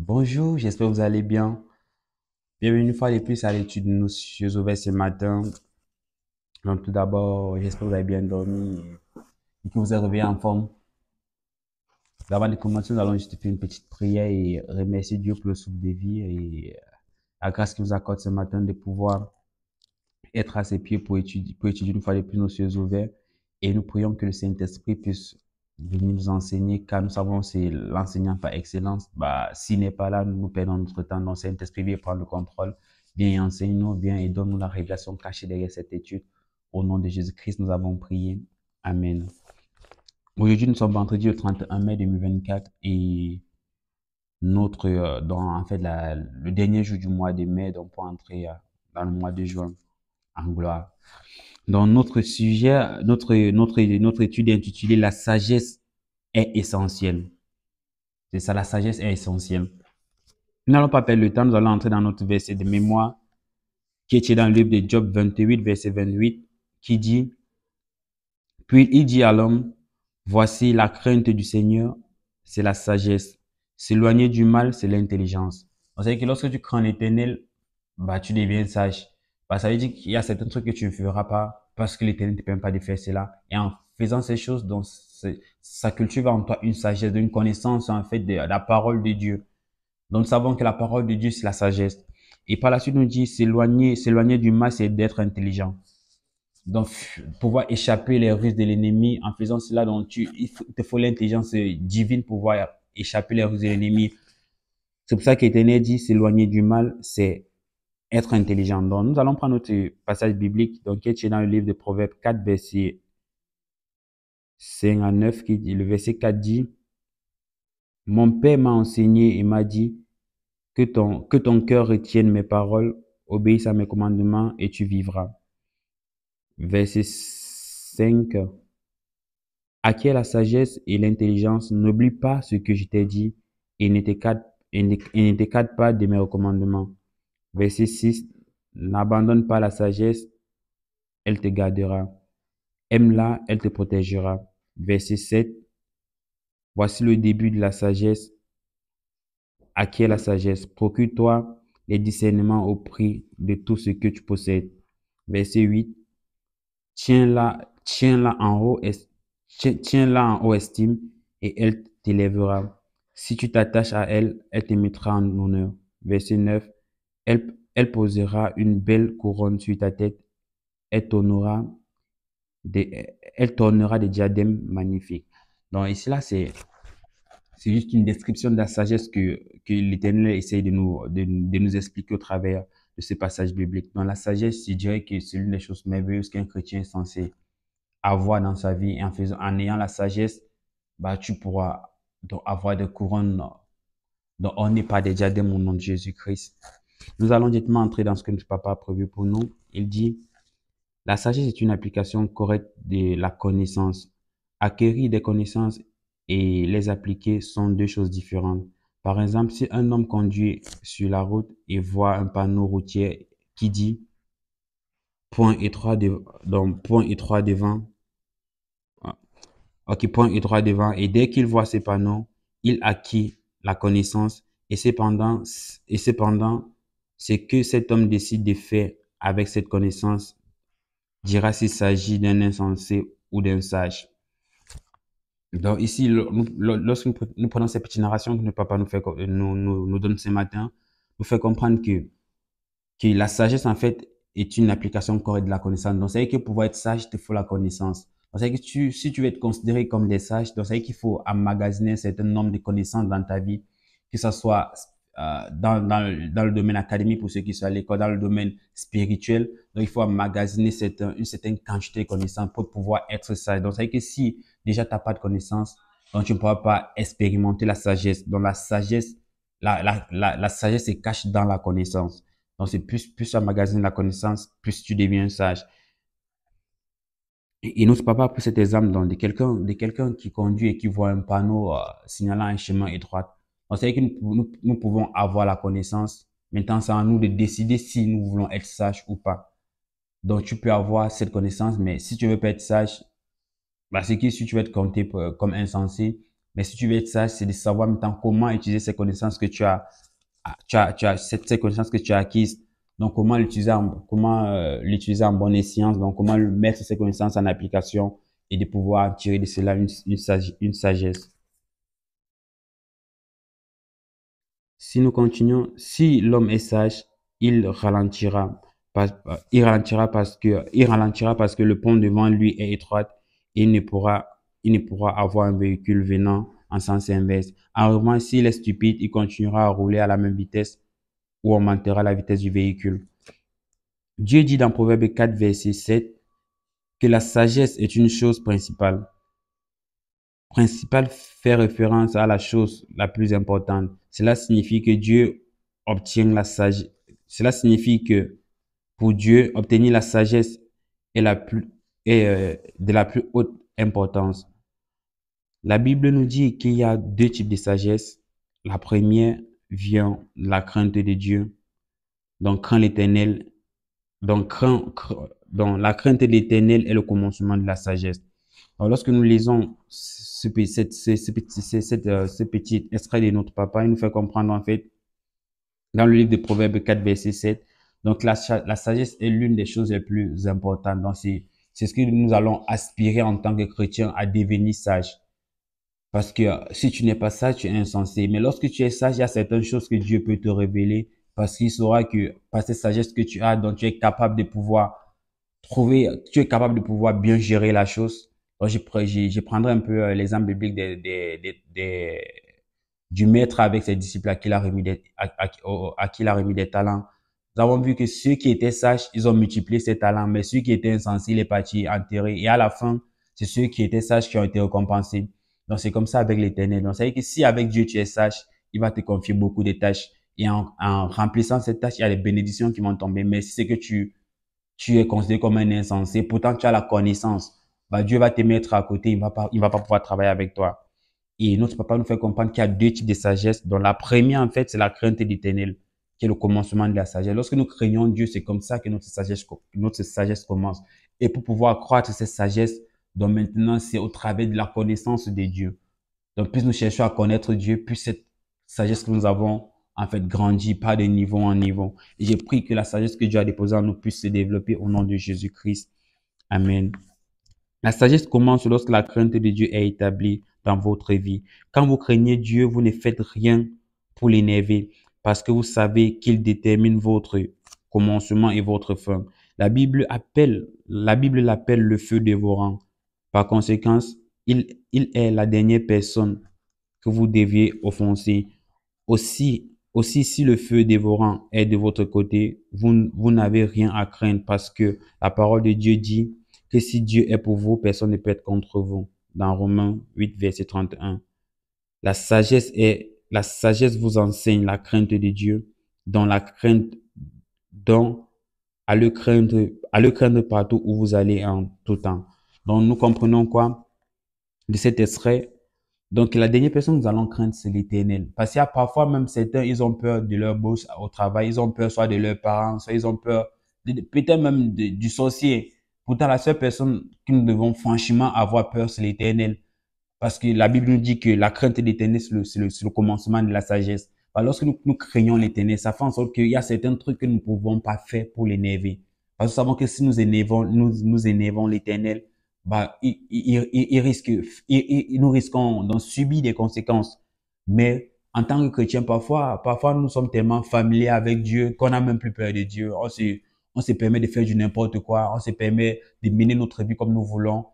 Bonjour, j'espère que vous allez bien. Bienvenue une fois de plus à l'étude de nos yeux ouverts ce matin. Donc tout d'abord, j'espère que vous avez bien dormi et que vous êtes réveillé en forme. Avant de commencer, nous allons juste faire une petite prière et remercier Dieu pour le souffle de vie et la grâce qu'il nous accorde ce matin de pouvoir être à ses pieds pour étudier une fois de plus nos yeux ouverts. Et nous prions que le Saint-Esprit puisse venir nous enseigner, car nous savons que c'est l'enseignant par excellence. S'il n'est pas là, nous perdons notre temps. Donc, Saint-Esprit, viens prendre le contrôle. Viens enseigne-nous, viens et donne-nous la révélation cachée derrière cette étude. Au nom de Jésus-Christ, nous avons prié. Amen. Aujourd'hui, nous sommes vendredi le 31 mai 2024 et le dernier jour du mois de mai, donc pour entrer dans le mois de juin en gloire. Dans notre sujet, notre étude est intitulée La sagesse est essentielle. C'est ça, la sagesse est essentielle. Nous n'allons pas perdre le temps, nous allons entrer dans notre verset de mémoire qui est dans le livre de Job 28, verset 28, qui dit, puis il dit à l'homme, voici la crainte du Seigneur, c'est la sagesse. S'éloigner du mal, c'est l'intelligence. Donc, c'est que lorsque tu crains l'éternel, tu deviens sage. Ça veut dire qu'il y a certains trucs que tu ne feras pas parce que l'éternel ne te permet pas de faire cela. Et en faisant ces choses, donc, ça cultive en toi une sagesse, une connaissance, en fait, de la parole de Dieu. Donc, nous savons que la parole de Dieu, c'est la sagesse. Et par la suite, nous dit, s'éloigner du mal, c'est d'être intelligent. Donc, pouvoir échapper les ruses de l'ennemi, en faisant cela, donc il te faut l'intelligence divine pour pouvoir échapper les ruses de l'ennemi. C'est pour ça qu'Éternel dit, s'éloigner du mal, c'est être intelligent. Donc, nous allons prendre notre passage biblique, donc, qui est dans le livre de Proverbes 4, verset 5 à 9, qui dit, le verset 4 dit, mon père m'a enseigné et m'a dit, que ton cœur retienne mes paroles, obéisse à mes commandements et tu vivras. Verset 5. Acquiert la sagesse et l'intelligence, n'oublie pas ce que je t'ai dit et ne t'écarte pas de mes recommandements. Verset 6. N'abandonne pas la sagesse, elle te gardera. Aime-la, elle te protégera. Verset 7. Voici le début de la sagesse. Acquiert la sagesse. Procure-toi les discernements au prix de tout ce que tu possèdes. Verset 8. Tiens-la en haut, tiens-la en haut estime et elle t'élèvera. Si tu t'attaches à elle, elle te mettra en honneur. Verset 9. Elle posera une belle couronne sur ta tête. Elle t'ornera elle t'ornera des diadèmes magnifiques. Donc ici là, c'est juste une description de la sagesse que l'Éternel essaye de nous expliquer au travers de ce passage biblique. Dans la sagesse, je dirais que c'est l'une des choses merveilleuses qu'un chrétien est censé avoir dans sa vie. Et en ayant la sagesse, tu pourras donc avoir des couronnes dont on n'est pas des diadèmes au nom de Jésus-Christ. Nous allons directement entrer dans ce que notre papa a prévu pour nous. Il dit, la sagesse est une application correcte de la connaissance. Acquérir des connaissances et les appliquer sont deux choses différentes. Par exemple, si un homme conduit sur la route et voit un panneau routier qui dit point étroit devant, ok, point étroit devant, et dès qu'il voit ces panneaux, il acquit la connaissance, et cependant, ce que cet homme décide de faire avec cette connaissance dira s'il s'agit d'un insensé ou d'un sage. Donc ici, lorsque nous prenons ces petites narrations que notre papa nous donne ce matin, nous fait comprendre que la sagesse, en fait, est une application correcte de la connaissance. Donc, c'est que pour pouvoir être sage, il te faut la connaissance. Donc, c'est que si tu veux être considéré comme des sages, donc c'est qu'il faut emmagasiner un certain nombre de connaissances dans ta vie, que ce soit dans le domaine académique pour ceux qui sont à l'école, dans le domaine spirituel. Donc, il faut emmagasiner une certaine quantité de connaissances pour pouvoir être sage. Donc, c'est que si déjà tu n'as pas de connaissances, donc tu ne pourras pas expérimenter la sagesse. Donc, la sagesse, la sagesse se cache dans la connaissance. Donc, c'est plus tu emmagasines la connaissance, plus tu deviens sage. Et notre papa a pris cet exemple donc, de quelqu'un qui conduit et qui voit un panneau signalant un chemin étroit. Donc, c'est que nous pouvons avoir la connaissance. Maintenant, c'est à nous de décider si nous voulons être sages ou pas. Donc, tu peux avoir cette connaissance, mais si tu veux pas être sage, c'est que si tu veux être compté comme insensé, Mais si tu veux être sage, c'est de savoir maintenant comment utiliser ces connaissances que ces connaissances que tu as acquises. Donc, comment l'utiliser en bonne escience. Donc, comment mettre ces connaissances en application et de pouvoir tirer de cela une sagesse. Si nous continuons, si l'homme est sage, il ralentira. Il ralentira parce que le pont devant lui est étroit et il ne pourra avoir un véhicule venant en sens inverse. En revanche, s'il est stupide, il continuera à rouler à la même vitesse ou augmentera la vitesse du véhicule. Dieu dit dans Proverbe 4, verset 7, que la sagesse est une chose principale. Principale fait référence à la chose la plus importante. Cela signifie que Dieu obtient la sagesse. Cela signifie que pour Dieu, obtenir la sagesse est de la plus haute importance. La Bible nous dit qu'il y a deux types de sagesse. La première vient de la crainte de Dieu. Donc, craint l'Éternel. Donc, la crainte de l'Éternel est le commencement de la sagesse. Alors, lorsque nous lisons ce petit extrait de notre papa, il nous fait comprendre en fait, dans le livre de Proverbes 4, verset 7, donc la sagesse est l'une des choses les plus importantes. Donc, c'est ce que nous allons aspirer en tant que chrétiens à devenir sage. Parce que si tu n'es pas sage, tu es insensé. Mais lorsque tu es sage, il y a certaines choses que Dieu peut te révéler parce qu'il saura que par cette sagesse que tu as, donc tu es capable de pouvoir tu es capable de pouvoir bien gérer la chose. Donc, je prendrai un peu l'exemple biblique du maître avec ses disciples à qui il a remis à qui il a remis des talents. Nous avons vu que ceux qui étaient sages, ils ont multiplié ces talents, mais ceux qui étaient insensés, il est parti enterrer. Et à la fin, c'est ceux qui étaient sages qui ont été récompensés. Donc, c'est comme ça avec l'Éternel. Donc, ça veut dire que si avec Dieu tu es sage, il va te confier beaucoup de tâches. Et en remplissant ces tâches, il y a des bénédictions qui vont tomber. Mais si c'est que tu es considéré comme un insensé, pourtant tu as la connaissance, bah, Dieu va te mettre à côté, il va pas pouvoir travailler avec toi. Et notre papa nous fait comprendre qu'il y a deux types de sagesse, dont la première, en fait, c'est la crainte de l'Éternel, qui est le commencement de la sagesse. Lorsque nous craignons Dieu, c'est comme ça que notre sagesse commence. Et pour pouvoir croître cette sagesse, donc maintenant, c'est au travers de la connaissance de Dieu. Donc, plus nous cherchons à connaître Dieu, plus cette sagesse que nous avons, en fait, grandit pas de niveau en niveau. Et j'ai pris que la sagesse que Dieu a déposée en nous puisse se développer au nom de Jésus-Christ. Amen. La sagesse commence lorsque la crainte de Dieu est établie dans votre vie. Quand vous craignez Dieu, vous ne faites rien pour l'énerver parce que vous savez qu'il détermine votre commencement et votre fin. La Bible l'appelle le feu dévorant. Par conséquent, il est la dernière personne que vous deviez offenser. Aussi, si le feu dévorant est de votre côté, vous n'avez rien à craindre parce que la parole de Dieu dit que si Dieu est pour vous, personne ne peut être contre vous. Dans Romains 8, verset 31. La sagesse vous enseigne la crainte de Dieu, dont la crainte, dont à le craindre partout où vous allez en tout temps. Donc, nous comprenons quoi de cet extrait? Donc, la dernière personne que nous allons craindre, c'est l'Éternel. Parce qu'il y a parfois même certains, ils ont peur de leur boss au travail, ils ont peur soit de leurs parents, soit ils ont peur peut-être même du sorcier. Pourtant, la seule personne que nous devons franchement avoir peur, c'est l'Éternel. Parce que la Bible nous dit que la crainte de l'Éternel, c'est le commencement de la sagesse. Alors, lorsque nous craignons l'Éternel, ça fait en sorte qu'il y a certains trucs que nous ne pouvons pas faire pour l'énerver. Parce que nous savons que si nous énervons l'Éternel, bah, nous risquons d'en subir des conséquences. Mais en tant que chrétien, parfois nous sommes tellement familiers avec Dieu qu'on n'a même plus peur de Dieu. On se permet de faire du n'importe quoi. On se permet de mener notre vie comme nous voulons,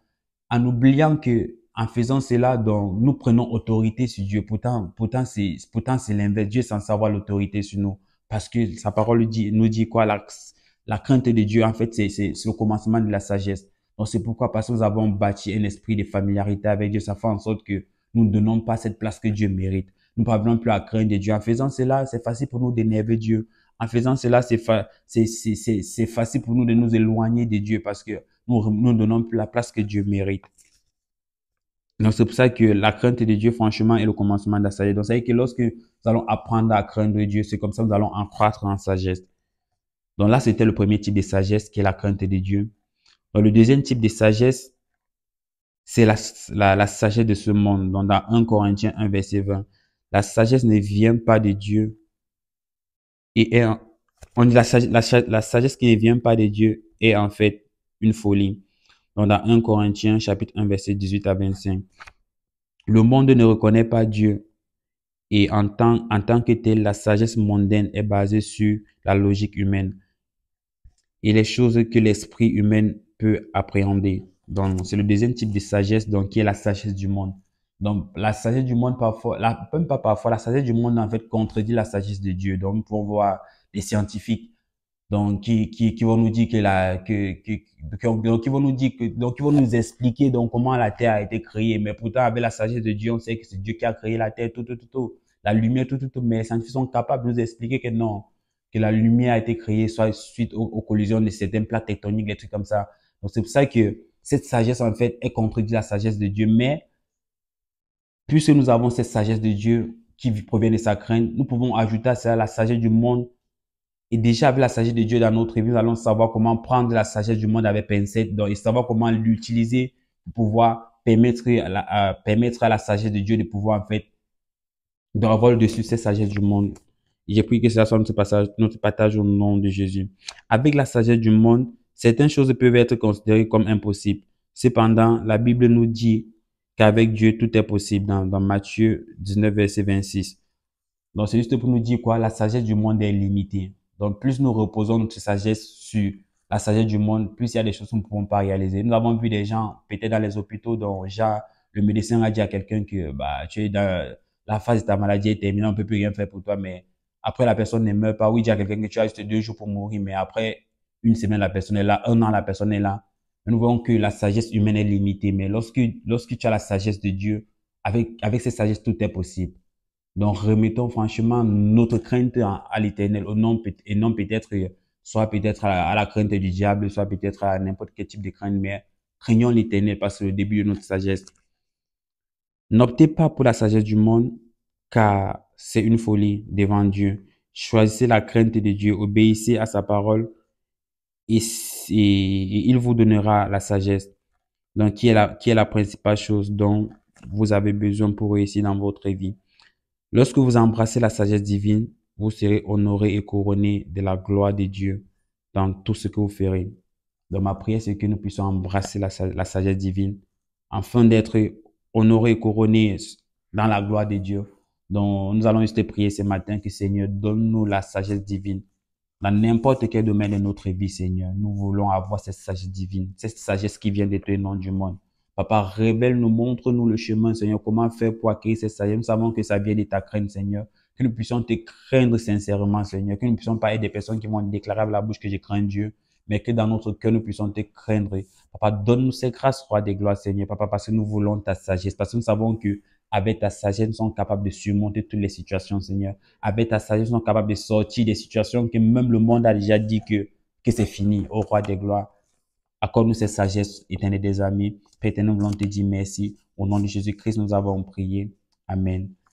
en oubliant que en faisant cela, donc, nous prenons autorité sur Dieu. Pourtant c'est l'inverse. Dieu est censé avoir l'autorité sur nous. Parce que sa parole nous dit quoi? La crainte de Dieu, en fait, c'est le commencement de la sagesse. Donc, c'est pourquoi, parce que nous avons bâti un esprit de familiarité avec Dieu, ça fait en sorte que nous ne donnons pas cette place que Dieu mérite. Nous ne parvenons plus à craindre Dieu. En faisant cela, c'est facile pour nous d'énerver Dieu. En faisant cela, c'est facile pour nous de nous éloigner de Dieu parce que nous ne donnons plus la place que Dieu mérite. Donc, c'est pour ça que la crainte de Dieu, franchement, est le commencement de la sagesse. Donc, ça veut dire que lorsque nous allons apprendre à craindre Dieu, c'est comme ça que nous allons en croître en sagesse. Donc là, c'était le premier type de sagesse qui est la crainte de Dieu. Donc, le deuxième type de sagesse, c'est la sagesse de ce monde. Donc, dans 1 Corinthiens 1, verset 20, la sagesse ne vient pas de Dieu et on dit la sagesse qui ne vient pas de Dieu est en fait une folie. Donc, dans 1 Corinthiens, chapitre 1, verset 18 à 25, le monde ne reconnaît pas Dieu et en tant que tel, la sagesse mondaine est basée sur la logique humaine et les choses que l'esprit humain peut appréhender. Donc, c'est le deuxième type de sagesse, donc, qui est la sagesse du monde. Donc, la sagesse du monde, parfois, même pas parfois, la sagesse du monde, en fait, contredit la sagesse de Dieu. Donc, pour voir les scientifiques, donc, qui vont nous dire donc, qui vont nous dire donc, qui vont nous expliquer, donc, comment la Terre a été créée. Mais pourtant, avec la sagesse de Dieu, on sait que c'est Dieu qui a créé la Terre, tout. La lumière, tout. Mais les scientifiques sont capables de nous expliquer que non, que la lumière a été créée soit suite aux collisions de certaines plaques tectoniques, des trucs comme ça. Donc, c'est pour ça que cette sagesse, en fait, est contredit la sagesse de Dieu. Mais, puisque nous avons cette sagesse de Dieu qui provient de sa crainte, nous pouvons ajouter à ça la sagesse du monde. Et déjà, avec la sagesse de Dieu dans notre vie, nous allons savoir comment prendre la sagesse du monde avec pincette, donc, et savoir comment l'utiliser pour pouvoir permettre à la sagesse de Dieu de pouvoir, en fait, d'avoir le dessus cette sagesse du monde. J'ai pris que cela soit notre partage au nom de Jésus. Avec la sagesse du monde, certaines choses peuvent être considérées comme impossibles. Cependant, la Bible nous dit qu'avec Dieu, tout est possible dans Matthieu 19, verset 26. Donc, c'est juste pour nous dire quoi? La sagesse du monde est limitée. Donc, plus nous reposons notre sagesse sur la sagesse du monde, plus il y a des choses que nous ne pouvons pas réaliser. Nous avons vu des gens, peut-être dans les hôpitaux, dont déjà, le médecin a dit à quelqu'un que, bah, tu es dans la phase de ta maladie est terminée, on ne peut plus rien faire pour toi, mais après, la personne ne meurt pas. Oui, il dit à quelqu'un que tu as juste 2 jours pour mourir, mais après une semaine, la personne est là, 1 an, la personne est là. Nous voyons que la sagesse humaine est limitée, mais lorsque tu as la sagesse de Dieu, avec cette sagesse, tout est possible. Donc, remettons franchement notre crainte à l'Éternel, et non peut-être, soit peut-être à la crainte du diable, soit peut-être à n'importe quel type de crainte, mais craignons l'Éternel parce que c'est le début de notre sagesse. N'optez pas pour la sagesse du monde, car c'est une folie devant Dieu. Choisissez la crainte de Dieu, obéissez à sa parole, et il vous donnera la sagesse. Donc, qui est la principale chose dont vous avez besoin pour réussir dans votre vie. Lorsque vous embrassez la sagesse divine, vous serez honoré et couronné de la gloire de Dieu dans tout ce que vous ferez. Donc, ma prière, c'est que nous puissions embrasser la sagesse divine afin d'être honorés et couronnés dans la gloire de Dieu. Donc, nous allons juste prier ce matin que Seigneur, donne-nous la sagesse divine dans n'importe quel domaine de notre vie, Seigneur. Nous voulons avoir cette sagesse divine, cette sagesse qui vient de toi, nom du monde. Papa, révèle-nous, montre-nous le chemin, Seigneur, comment faire pour acquérir cette sagesse. Nous savons que ça vient de ta crainte, Seigneur. Que nous puissions te craindre sincèrement, Seigneur. Que nous puissions pas être des personnes qui vont déclarer avec la bouche que je crains Dieu, mais que dans notre cœur, nous puissions te craindre. Papa, donne-nous ces grâces, roi des gloires, Seigneur. Papa, parce que nous voulons ta sagesse. Parce que nous savons que avec ta sagesse, nous sommes capables de surmonter toutes les situations, Seigneur. Avec ta sagesse, nous sommes capables de sortir des situations que même le monde a déjà dit que c'est fini, au roi des gloires. Accorde-nous cette sagesse, éternel des amis. Père éternel, nous voulons te dire merci. Au nom de Jésus-Christ, nous avons prié. Amen.